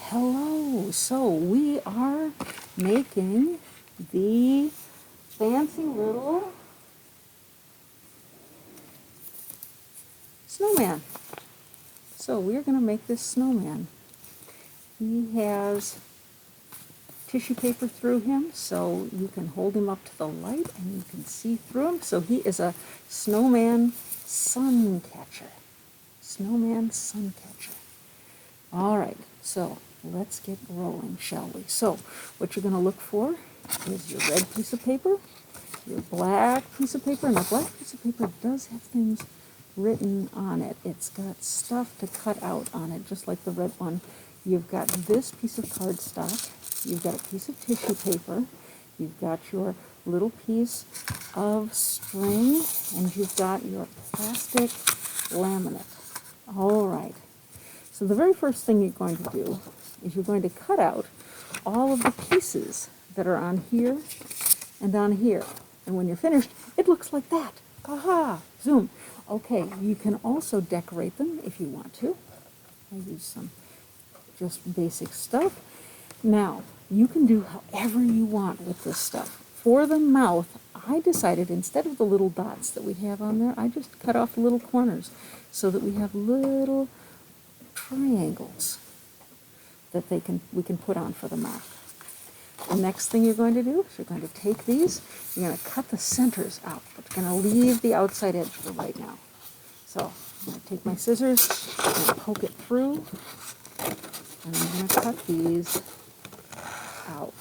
Hello, so we are making the fancy little snowman. So we're going to make this snowman. He has tissue paper through him so you can hold him up to the light and you can see through him. So he is a Snowman Suncatcher. Snowman Suncatcher. All right, so let's get rolling, shall we? So what you're going to look for is your red piece of paper, your black piece of paper, and the black piece of paper does have things written on it. It's got stuff to cut out on it, just like the red one. You've got this piece of cardstock, you've got a piece of tissue paper, you've got your little piece of string, and you've got your plastic laminate. All right. So the very first thing you're going to do is you're going to cut out all of the pieces that are on here and on here. And when you're finished, it looks like that. Aha! Zoom. Okay, you can also decorate them if you want to. I use some just basic stuff. Now, you can do however you want with this stuff. For the mouth, I decided instead of the little dots that we have on there, I just cut off the little corners so that we have little triangles that we can put on for the mouth. The next thing you're going to do is you're going to take these, you're going to cut the centers out, but you're going to leave the outside edge for right now. So I'm going to take my scissors and poke it through, and I'm going to cut these out.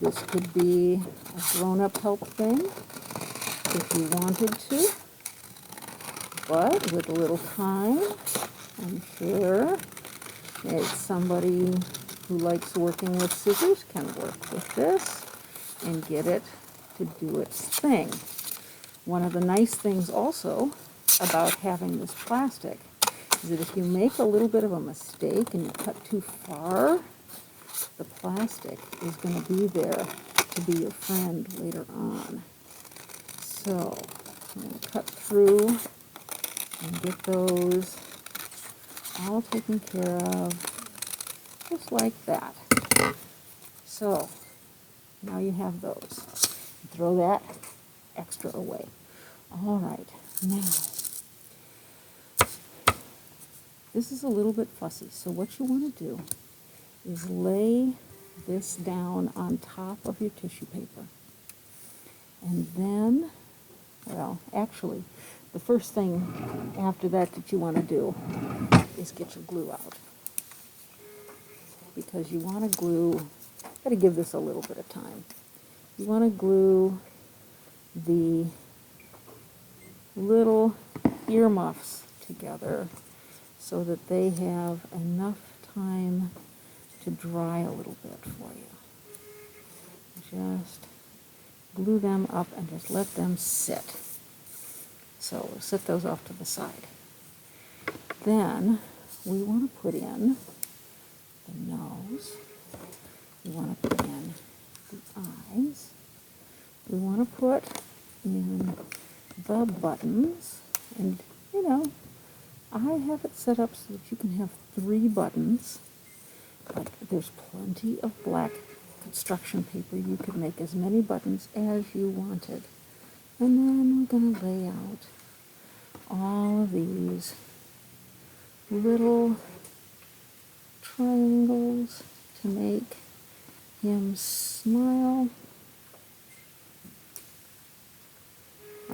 This could be a grown-up help thing if you wanted to, but with a little time, I'm sure it's somebody who likes working with scissors can work with this and get it to do its thing. One of the nice things also about having this plastic is that if you make a little bit of a mistake and you cut too far, the plastic is going to be there to be your friend later on. So I'm going to cut through and get those all taken care of, just like that. So now you have those. Throw that extra away. All right, now this is a little bit fussy, so what you want to do is lay this down on top of your tissue paper. And then, well, actually, the first thing after that you want to do is get your glue out. Because you want to glue, got to give this a little bit of time. You want to glue the little earmuffs together so that they have enough time to dry a little bit for you. Just glue them up and just let them sit. So we'll set those off to the side. Then we want to put in the nose. We want to put in the eyes. We want to put in the buttons. And, you know, I have it set up so that you can have 3 buttons. But there's plenty of black construction paper. You could make as many buttons as you wanted. And then we're going to lay out all of these little triangles to make him smile.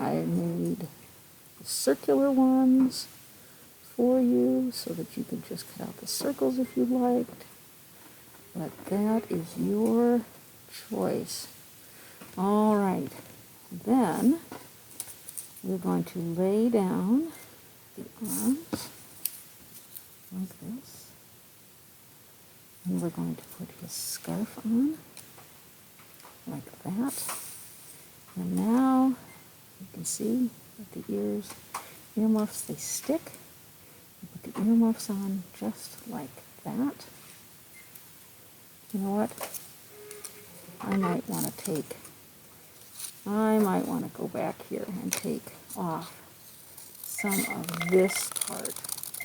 I made circular ones for you so that you could just cut out the circles if you liked. But that is your choice. All right. Then we're going to lay down the arms like this. And we're going to put his scarf on like that. And now you can see that the earmuffs, they stick. You put the earmuffs on just like that. You know what? I might want to go back here and take off some of this part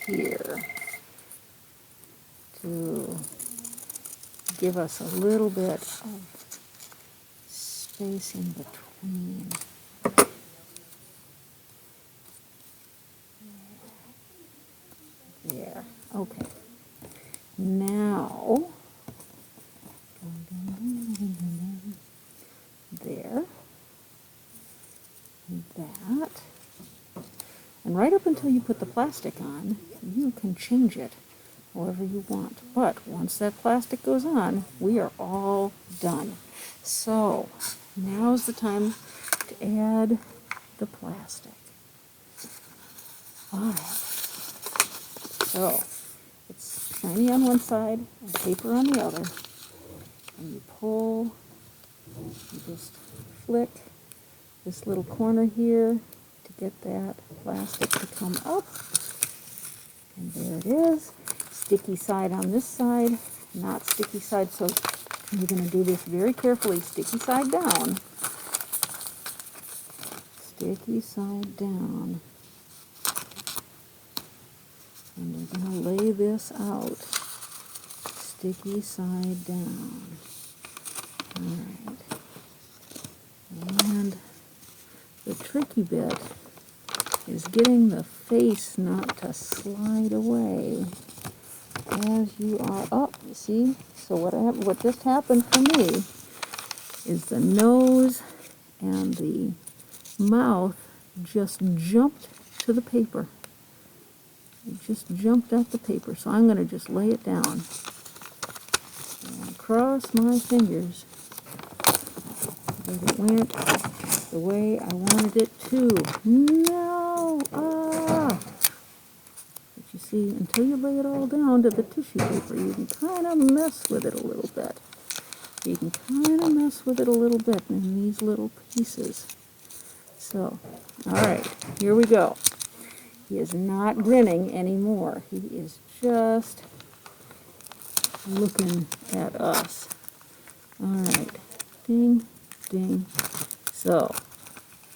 here to give us a little bit of space in between. There. Okay. Now, there, that, and right up until you put the plastic on, you can change it however you want. But once that plastic goes on, we are all done. So, now's the time to add the plastic. All right. So, it's shiny on one side and paper on the other. And you pull, you just flick this little corner here to get that plastic to come up. And there it is. Sticky side on this side, not sticky side, so you're going to do this very carefully. Sticky side down. Sticky side down. And we're going to lay this out. Sticky side down. Alright. And the tricky bit is getting the face not to slide away as you are up. You see? So what just happened for me is the nose and the mouth just jumped to the paper. It just jumped out the paper. So I'm going to just lay it down. And cross my fingers that it went the way I wanted it to. No! Ah! But you see, until you lay it all down to the tissue paper, you can kind of mess with it a little bit. You can kind of mess with it a little bit in these little pieces. So, alright, here we go. He is not grinning anymore. He is just looking at us. Alright, ding, ding. So,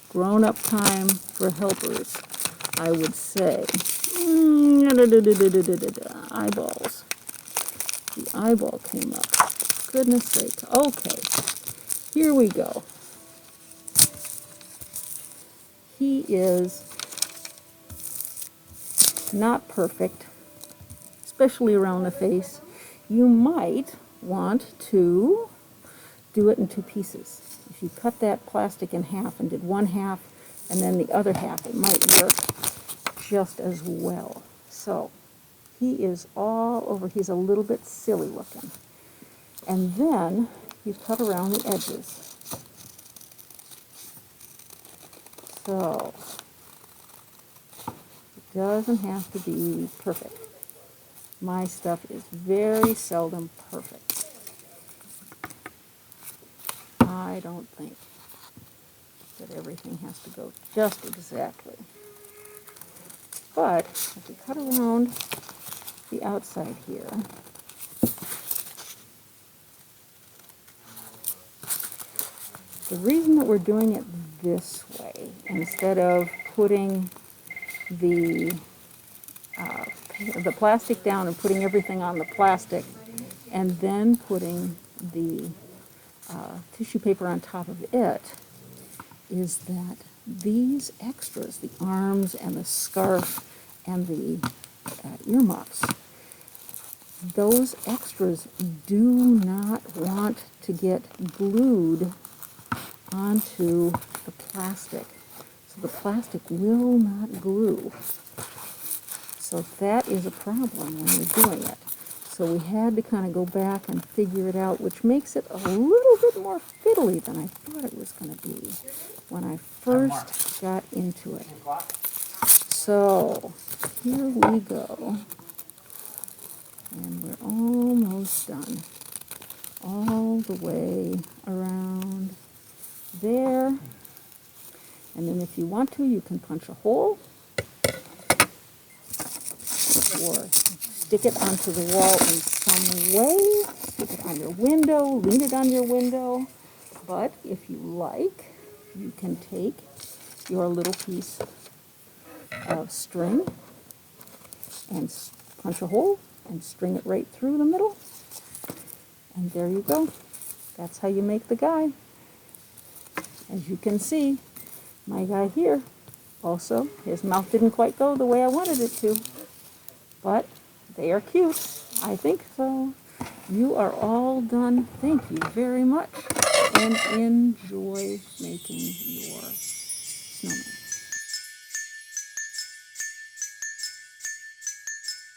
grown-up time for helpers, I would say. Eyeballs. The eyeball came up. Goodness sake. Okay, here we go. He is not perfect, especially around the face. You might want to do it in two pieces. If you cut that plastic in half and did one half and then the other half, it might work just as well. So he is all over. He's a little bit silly looking. And then you cut around the edges. So it doesn't have to be perfect. My stuff is very seldom perfect. I don't think that everything has to go just exactly. But if you cut around the outside here, the reason that we're doing it this way, instead of putting the plastic down and putting everything on the plastic, and then putting the tissue paper on top of it, is that these extras, the arms and the scarf and the earmuffs, those extras do not want to get glued onto the plastic. So the plastic will not glue. So that is a problem when you're doing it. So we had to kind of go back and figure it out, which makes it a little bit more fiddly than I thought it was going to be when I first got into it. So here we go. And we're almost done. All the way around there. And then if you want to, you can punch a hole or stick it onto the wall in some way. Stick it on your window, lean it on your window. But if you like, you can take your little piece of string and punch a hole and string it right through the middle. And there you go. That's how you make the guy. As you can see, my guy here, also, his mouth didn't quite go the way I wanted it to, but they are cute. I think so. You are all done. Thank you very much, and enjoy making your snowman.